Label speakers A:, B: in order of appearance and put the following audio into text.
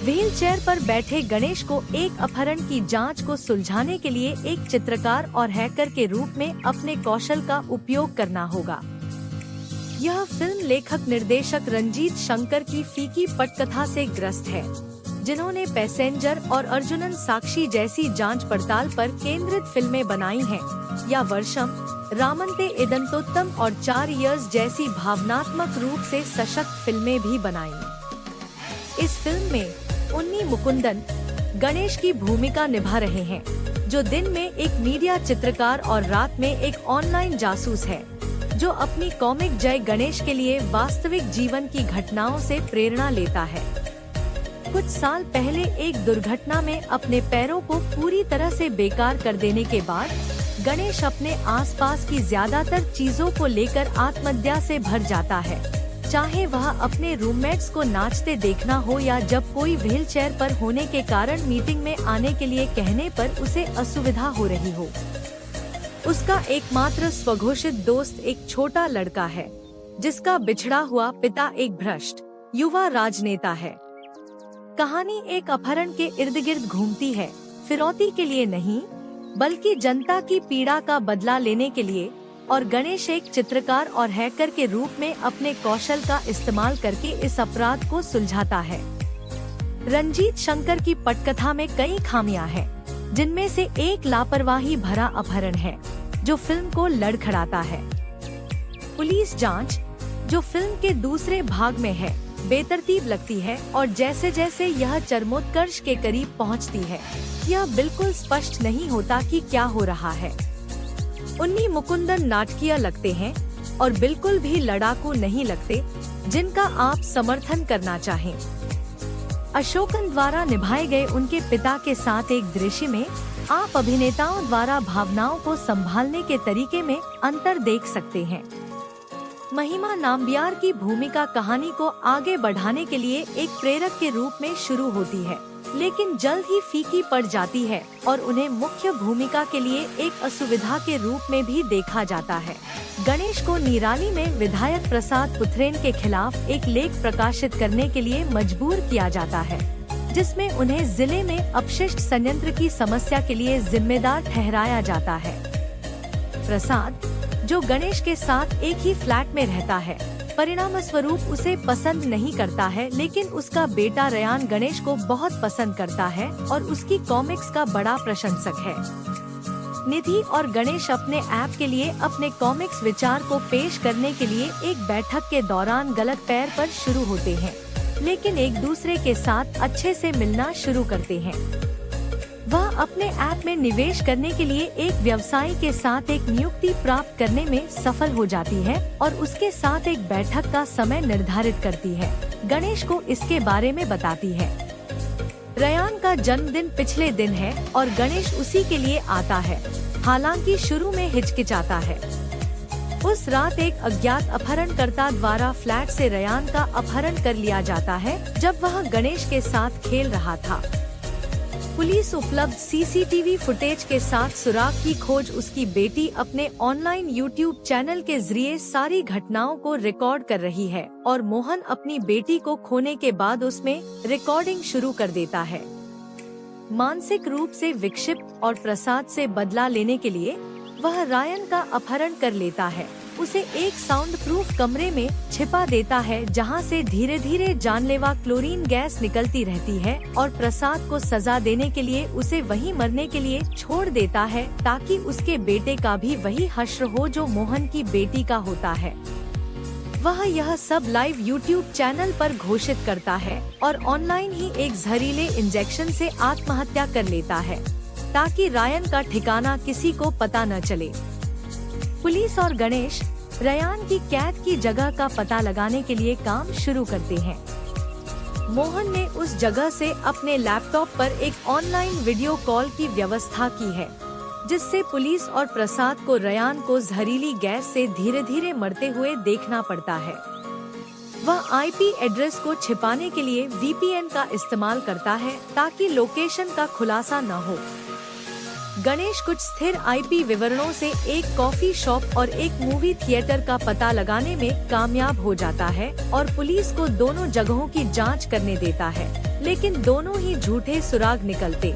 A: Wheelchair पर बैठे गणेश को एक अपहरण की जांच को सुलझाने के लिए एक चित्रकार और हैकर के रूप में अपने कौशल का उपयोग करना होगा। यह फिल्म लेखक निर्देशक रंजीत शंकर की फीकी पटकथा से ग्रस्त है, जिन्होंने पैसेंजर और अर्जुनन साक्षी जैसी जांच पड़ताल पर केंद्रित फिल्में बनाई हैं, या वर्षम, रामन्ते इदंतोत्तम और 4 इयर्स जैसी भावनात्मक रूप से सशक्त फिल्में भी बनाई। इस फिल्म में उन्नी मुकुंदन गणेश की भूमिका निभा रहे हैं, जो दिन में एक मीडिया चित्रकार और रात में एक ऑनलाइन जासूस है, जो अपनी कॉमिक जय गणेश के लिए वास्तविक जीवन की घटनाओं से प्रेरणा लेता है। कुछ साल पहले एक दुर्घटना में अपने पैरों को पूरी तरह से बेकार कर देने के बाद गणेश अपने आसपास की ज्यादातर चीजों को लेकर आत्महत्या से भर जाता है, चाहे वह अपने रूममेट्स को नाचते देखना हो या जब कोई व्हीलचेयर पर होने के कारण मीटिंग में आने के लिए कहने पर उसे असुविधा हो रही हो। उसका एकमात्र स्वघोषित दोस्त एक छोटा लड़का है, जिसका बिछड़ा हुआ पिता एक भ्रष्ट युवा राजनेता है। कहानी एक अपहरण के इर्द गिर्द घूमती है, फिरौती के लिए नहीं, बल्कि जनता की पीड़ा का बदला लेने के लिए, और गणेश एक चित्रकार और हैकर के रूप में अपने कौशल का इस्तेमाल करके इस अपराध को सुलझाता है। रंजीत शंकर की पटकथा में कई खामियां हैं, जिनमें से एक लापरवाही भरा अपहरण है, जो फिल्म को लड़खड़ाता है। पुलिस जांच, जो फिल्म के दूसरे भाग में है, बेतरतीब लगती है और जैसे जैसे यह चरमोत्कर्ष के करीब पहुंचती है, यह बिल्कुल स्पष्ट नहीं होता कि क्या हो रहा है। उन्नी मुकुंदन नाटकीय लगते हैं और बिल्कुल भी लड़ाकू नहीं लगते, जिनका आप समर्थन करना चाहें। अशोकन द्वारा निभाए गए उनके पिता के साथ एक दृश्य में आप अभिनेताओं द्वारा भावनाओं को संभालने के तरीके में अंतर देख सकते हैं। महिमा नाम्बियार की भूमिका कहानी को आगे बढ़ाने के लिए एक प्रेरक के रूप में शुरू होती है, लेकिन जल्द ही फीकी पड़ जाती है और उन्हें मुख्य भूमिका के लिए एक असुविधा के रूप में भी देखा जाता है। गणेश को निराली में विधायक प्रसाद पुथरेन के खिलाफ एक लेख प्रकाशित करने के लिए मजबूर किया जाता है, जिसमें उन्हें जिले में अपशिष्ट संयंत्र की समस्या के लिए जिम्मेदार ठहराया जाता है। प्रसाद, जो गणेश के साथ एक ही फ्लैट में रहता है, परिणाम स्वरूप उसे पसंद नहीं करता है, लेकिन उसका बेटा रयान गणेश को बहुत पसंद करता है और उसकी कॉमिक्स का बड़ा प्रशंसक है। निधि और गणेश अपने ऐप के लिए अपने कॉमिक्स विचार को पेश करने के लिए एक बैठक के दौरान गलत पैर पर शुरू होते हैं, लेकिन एक दूसरे के साथ अच्छे से मिलना शुरू करते हैं। वह अपने ऐप में निवेश करने के लिए एक व्यवसायी के साथ एक नियुक्ति प्राप्त करने में सफल हो जाती है और उसके साथ एक बैठक का समय निर्धारित करती है। गणेश को इसके बारे में बताती है। रयान का जन्मदिन पिछले दिन है और गणेश उसी के लिए आता है, हालांकि शुरू में हिचकिचाता है। उस रात एक अज्ञात अपहरणकर्ता द्वारा फ्लैट से रयान का अपहरण कर लिया जाता है, जब वह गणेश के साथ खेल रहा था। पुलिस उपलब्ध सीसीटीवी फुटेज के साथ सुराग की खोज उसकी बेटी अपने ऑनलाइन यूट्यूब चैनल के जरिए सारी घटनाओं को रिकॉर्ड कर रही है और मोहन अपनी बेटी को खोने के बाद उसमें रिकॉर्डिंग शुरू कर देता है। मानसिक रूप से विक्षिप्त और प्रसाद से बदला लेने के लिए वह रायन का अपहरण कर लेता है, उसे एक साउंड प्रूफ कमरे में छिपा देता है, जहां से धीरे धीरे जानलेवा क्लोरीन गैस निकलती रहती है और प्रसाद को सजा देने के लिए उसे वहीं मरने के लिए छोड़ देता है, ताकि उसके बेटे का भी वही हश्र हो जो मोहन की बेटी का होता है। वह यह सब लाइव यूट्यूब चैनल पर घोषित करता है और ऑनलाइन ही एक जहरीले इंजेक्शन से आत्महत्या कर लेता है, ताकि रायन का ठिकाना किसी को पता न चले। पुलिस और गणेश रयान की कैद की जगह का पता लगाने के लिए काम शुरू करते हैं। मोहन ने उस जगह से अपने लैपटॉप पर एक ऑनलाइन वीडियो कॉल की व्यवस्था की है, जिससे पुलिस और प्रसाद को रयान को जहरीली गैस से धीरे धीरे मरते हुए देखना पड़ता है। वह आईपी एड्रेस को छिपाने के लिए वीपीएन का इस्तेमाल करता है, ताकि लोकेशन का खुलासा न हो। गणेश कुछ स्थिर आईपी विवरणों से एक कॉफी शॉप और एक मूवी थिएटर का पता लगाने में कामयाब हो जाता है और पुलिस को दोनों जगहों की जांच करने देता है, लेकिन दोनों ही झूठे सुराग निकलते।